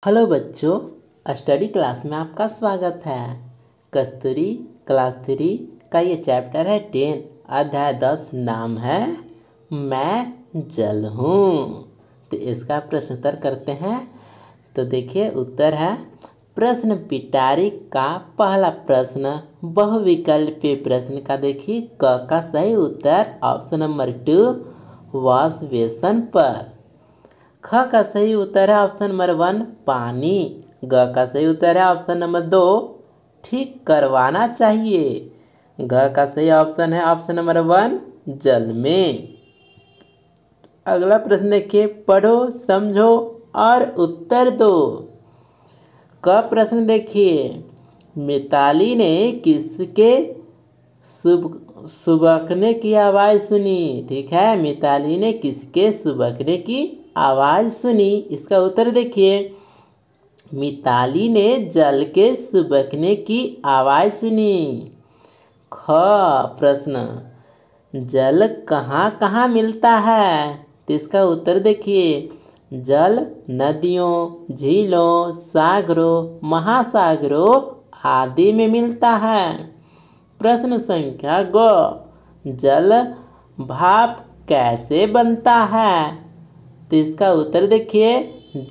Hello बच्चों, study class में आपका स्वागत है। कस्तूरी क्लास 3 का ये चैप्टर है 10, अध्याय 10, नाम है मैं जल हूँ। तो इसका प्रश्न उत्तर करते हैं। तो देखिए उत्तर है प्रश्न पिटारी का पहला प्रश्न बहुविकल्पीय प्रश्न का देखिए क का सही उत्तर ऑप्शन नंबर 2 वॉश बेसन पर। ख का सही उत्तर है ऑप्शन नंबर 1 पानी। ग का सही उत्तर है ऑप्शन नंबर 2 ठीक करवाना चाहिए। घ का सही ऑप्शन है ऑप्शन नंबर 1 जल में। अगला प्रश्न देखिए पढ़ो समझो और उत्तर दो। क प्रश्न देखिए मिताली ने किसके सुबकने की आवाज़ सुनी। ठीक है, मिताली ने किसके सुबकने की आवाज़ सुनी। इसका उत्तर देखिए मिताली ने जल के सुबकने की आवाज़ सुनी। ख प्रश्न जल कहाँ कहाँ मिलता है। तो इसका उत्तर देखिए जल नदियों, झीलों, सागरों, महासागरों आदि में मिलता है। प्रश्न संख्या ग जल भाप कैसे बनता है। तो इसका उत्तर देखिए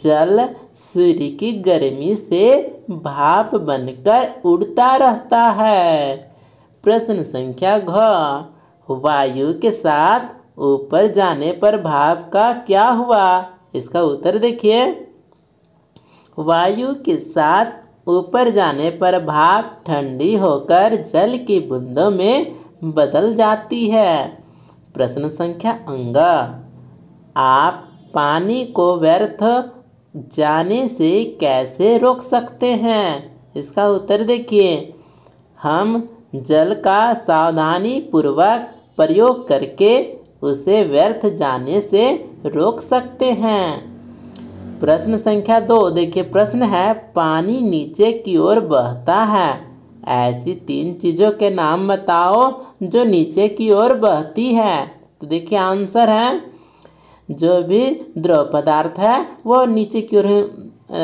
जल सूर्य की गर्मी से भाप बनकर उड़ता रहता है। प्रश्न संख्या घ वायु के साथ ऊपर जाने पर भाप का क्या हुआ। इसका उत्तर देखिए वायु के साथ ऊपर जाने पर भाप ठंडी होकर जल की बूंदों में बदल जाती है। प्रश्न संख्या अंग आप पानी को व्यर्थ जाने से कैसे रोक सकते हैं। इसका उत्तर देखिए हम जल का सावधानी पूर्वक प्रयोग करके उसे व्यर्थ जाने से रोक सकते हैं। प्रश्न संख्या 2 देखिए प्रश्न है पानी नीचे की ओर बहता है। ऐसी 3 चीज़ों के नाम बताओ जो नीचे की ओर बहती है। तो देखिए आंसर है जो भी द्रव पदार्थ है वो नीचे की ओर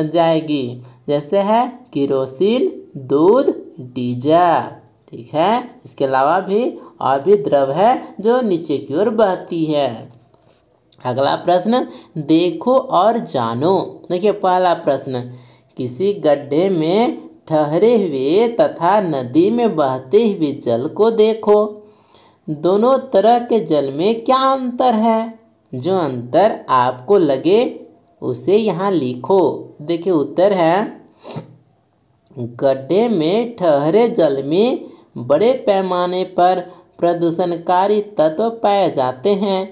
जाएगी। जैसे है केरोसिन, दूध, डीजल। ठीक है, इसके अलावा भी और भी द्रव है जो नीचे की ओर बहती है। अगला प्रश्न देखो और जानो। देखिए पहला प्रश्न किसी गड्ढे में ठहरे हुए तथा नदी में बहते हुए जल को देखो। दोनों तरह के जल में क्या अंतर है। जो अंतर आपको लगे उसे यहाँ लिखो। देखिए उत्तर है गड्ढे में ठहरे जल में बड़े पैमाने पर प्रदूषणकारी तत्व पाए जाते हैं,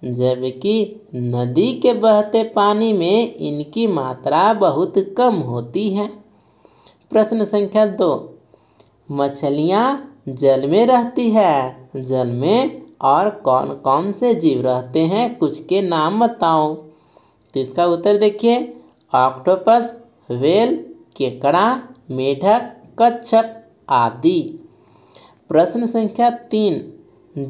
जबकि नदी के बहते पानी में इनकी मात्रा बहुत कम होती है। प्रश्न संख्या 2 मछलियाँ जल में रहती है। जल में और कौन कौन से जीव रहते हैं कुछ के नाम बताओ। तो इसका उत्तर देखिए ऑक्टोपस, व्हेल, केकड़ा, मेढक, कच्छप आदि। प्रश्न संख्या 3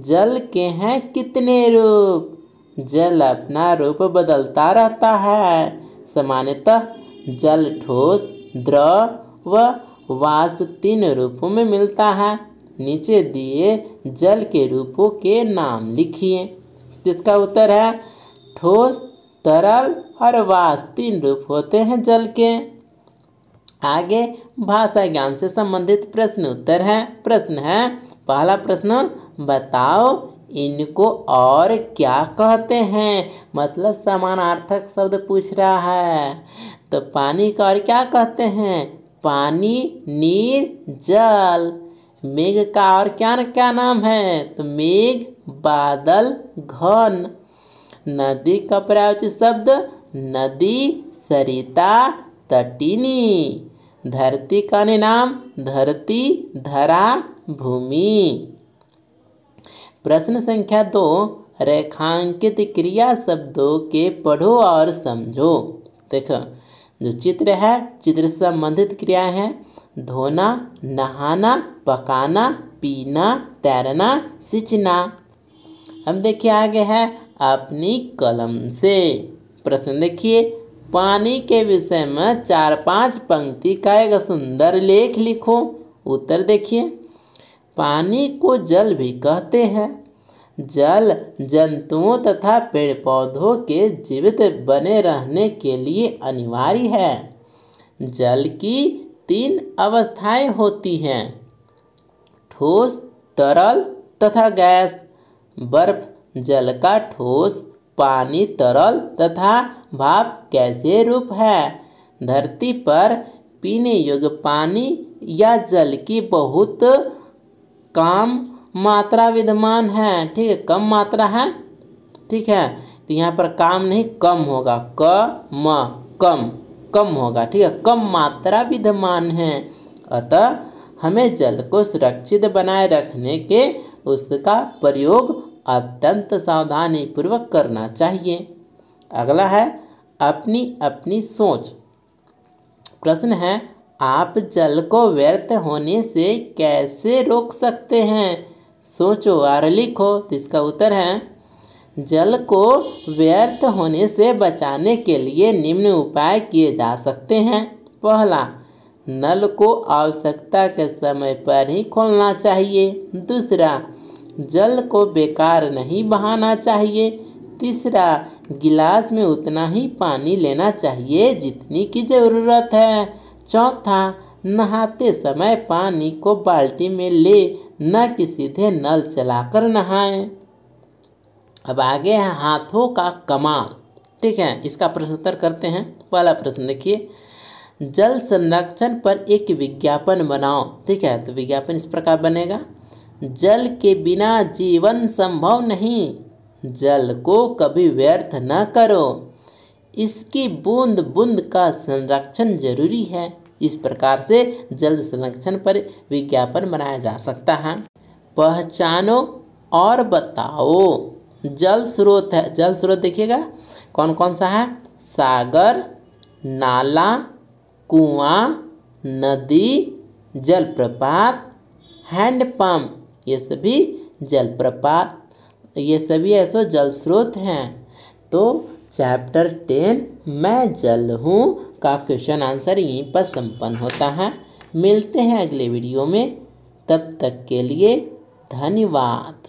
जल के हैं कितने रूप। जल अपना रूप बदलता रहता है। सामान्यतः जल ठोस, द्रव व वाष्प 3 रूपों में मिलता है। नीचे दिए जल के रूपों के नाम लिखिए। इसका उत्तर है ठोस, तरल और वाष्प 3 रूप होते हैं जल के। आगे भाषा ज्ञान से संबंधित प्रश्न उत्तर है। प्रश्न है पहला प्रश्न बताओ इनको और क्या कहते हैं। मतलब समानार्थक शब्द पूछ रहा है। तो पानी का और क्या कहते हैं। पानी, नीर, जल। मेघ का और क्या क्या नाम है। तो मेघ, बादल, घन। नदी का पर्यायवाची शब्द नदी, सरिता, तटिनी। धरती का नाम धरती, धरा, भूमि। प्रश्न संख्या 2 रेखांकित क्रिया शब्दों के पढ़ो और समझो। देखो जो चित्र है चित्र से संबंधित क्रियाएं हैं धोना, नहाना, पकाना, पीना, तैरना, सींचना। हम देखिए आगे है अपनी कलम से। प्रश्न देखिए पानी के विषय में 4-5 पंक्ति का एक सुंदर लेख लिखो। उत्तर देखिए, पानी को जल भी कहते हैं। जल जंतुओं तथा पेड़ पौधों के जीवित बने रहने के लिए अनिवार्य है। जल की 3 अवस्थाएं होती हैं, ठोस, तरल तथा गैस। बर्फ जल का ठोस, पानी तरल तथा भाप गैसीय रूप है। धरती पर पीने योग्य पानी या जल की बहुत कम मात्रा विद्यमान है। ठीक है, कम मात्रा है। ठीक है, तो यहाँ पर काम नहीं, कम होगा, कम होगा। ठीक है, कम मात्रा विद्यमान है। अतः हमें जल को सुरक्षित बनाए रखने के उसका प्रयोग अत्यंत सावधानी पूर्वक करना चाहिए। अगला है अपनी अपनी सोच। प्रश्न है, आप जल को व्यर्थ होने से कैसे रोक सकते हैं? सोचो और लिखो। तो इसका उत्तर है, जल को व्यर्थ होने से बचाने के लिए निम्न उपाय किए जा सकते हैं। पहला, नल को आवश्यकता के समय पर ही खोलना चाहिए। दूसरा, जल को बेकार नहीं बहाना चाहिए। तीसरा, गिलास में उतना ही पानी लेना चाहिए जितनी की ज़रूरत है। चौथा, नहाते समय पानी को बाल्टी में ले, न कि सीधे नल चलाकर नहाएं। अब आगे है हाथों का कमाल। ठीक है, इसका प्रश्न उत्तर करते हैं। पहला प्रश्न देखिए, जल संरक्षण पर एक विज्ञापन बनाओ। ठीक है, तो विज्ञापन इस प्रकार बनेगा, जल के बिना जीवन संभव नहीं। जल को कभी व्यर्थ न करो, इसकी बूंद बूंद का संरक्षण जरूरी है। इस प्रकार से जल संरक्षण पर विज्ञापन बनाया जा सकता है। पहचानो और बताओ। जल स्रोत है, जल स्रोत देखिएगा कौन कौन सा है, सागर, नाला, कुआं, नदी, जलप्रपात, हैंडपंप, ये सभी जलप्रपात, ये सभी ऐसे जल स्रोत हैं। तो चैप्टर 10 मैं जल हूँ का क्वेश्चन आंसर यहीं पर संपन्न होता है। मिलते हैं अगले वीडियो में, तब तक के लिए धन्यवाद।